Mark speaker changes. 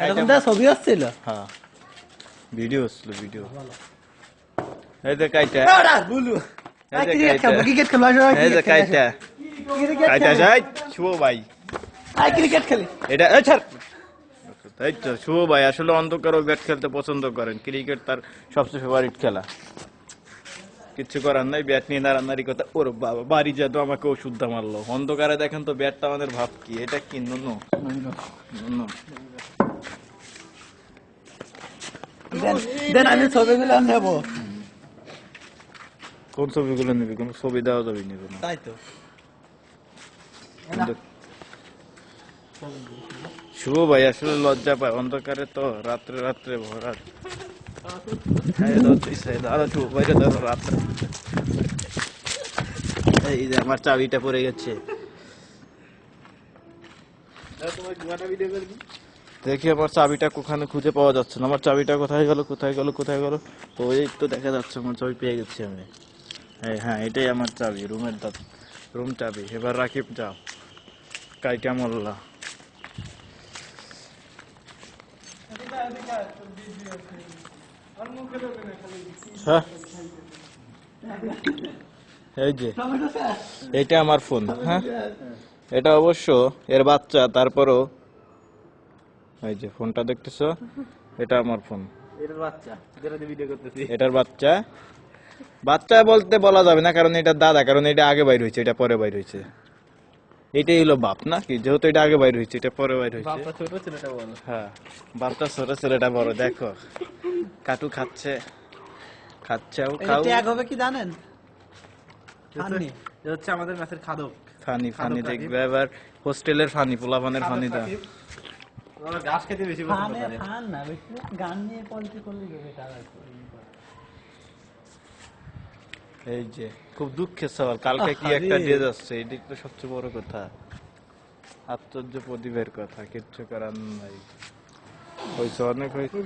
Speaker 1: এখন তো ছবি আসছিল।
Speaker 2: হ্যাঁ ভিডিও আসছিল ভিডিও। এই যে কাইটা
Speaker 1: বুলু
Speaker 2: এই যে
Speaker 1: ক্রিকেট
Speaker 2: কাইটা
Speaker 1: খেলবো, ক্রিকেট খেলবো,
Speaker 2: এই যে কাইটা কাইটা যাই শুভ ভাই
Speaker 1: ক্রিকেট খেলি।
Speaker 2: এটা এই ছাড় তাই তো শুভ ভাই আসলে অন্ধকারও ব্যাট খেলতে পছন্দ করেন, ক্রিকেট তার সবচেয়ে ফেভারিট খেলা। কিছু করার নাই, ব্যাট নিয়ে নাড়ানাড়ি কথা। ওর বাবা বাড়ি যা তো আমাকে ওষুধ মারলো। অন্ধকারে দেখেন তো ব্যাটটা আমাদের ভাব কি, এটা কি নুনু নুনু
Speaker 1: দেন আমি ছবিগুলো নেবো।
Speaker 2: কোন ছবিগুলো নিবি? কোন ছবি দেওয়া যাবে নিবে না।
Speaker 1: তাই তো
Speaker 2: শুভ ভাই আসলে লজ্জা পায় অন্ধকারে, তো রাত্রে রাত্রে ভরা। শুভ ভাই রাত্রে এই যে আমার চাবিটা পড়ে গেছে। দেখি আমার চাবিটা কোখানে খুঁজে পাওয়া যাচ্ছে না। আমার চাবিটা কোথায় গেল কোথায় গেল কোথায় গেল? তো এই তো দেখা যাচ্ছে আমার চাবি পেয়ে গেছি আমি। হ্যাঁ এটাই আমার চাবি, রুমের রুম চাবি। এবার রাকিব যাও কাইটা মোল্লা। হ্যাঁ এই যে এইটা আমার ফোন। হ্যাঁ এটা অবশ্য এর বাচ্চা, তারপরও এই যে ফোনটা দেখতেছো, এটা আমার ফোন। এটার বাচ্চা, বাচ্চা বলতে বলা যাবে না কারণ এটা দাদা, কারণ এটা আগে বাইর হয়েছে, এটা পরে বাইর হয়েছে। এটাই হলো বাপ না কি, যেহেতু এটা আগে বাইর হয়েছে এটা পরে বাইর হয়েছে। হ্যাঁ বাপটা ছোট ছেলেটা বড়। দেখো কাটু খাচ্ছে খাচ্ছেও খাও।
Speaker 1: ট্যাগ হবে কি জানেন? ফানি
Speaker 3: হচ্ছে আমাদের ম্যাচের খাদক।
Speaker 2: ফানি ফানি দেখবে এবার হোস্টেলের ফানি, পোলাপানের ফানি দা।
Speaker 3: ওরা ঘাস খেতে বেশি পছন্দ
Speaker 1: ফানে
Speaker 3: করে।
Speaker 1: ফান না, বেশি গান নিয়ে পলিটি করলে হবে টাকা।
Speaker 2: এই যে খুব দুঃখের সওয়াল, কালকে কি একটা দিয়ে যাচ্ছে, এটাই তো সবচেয়ে বড় কথা। আশ্চর্য প্রদীপের কথা, কিচ্ছু করার নাই। হয়েছে অনেক হয়েছে।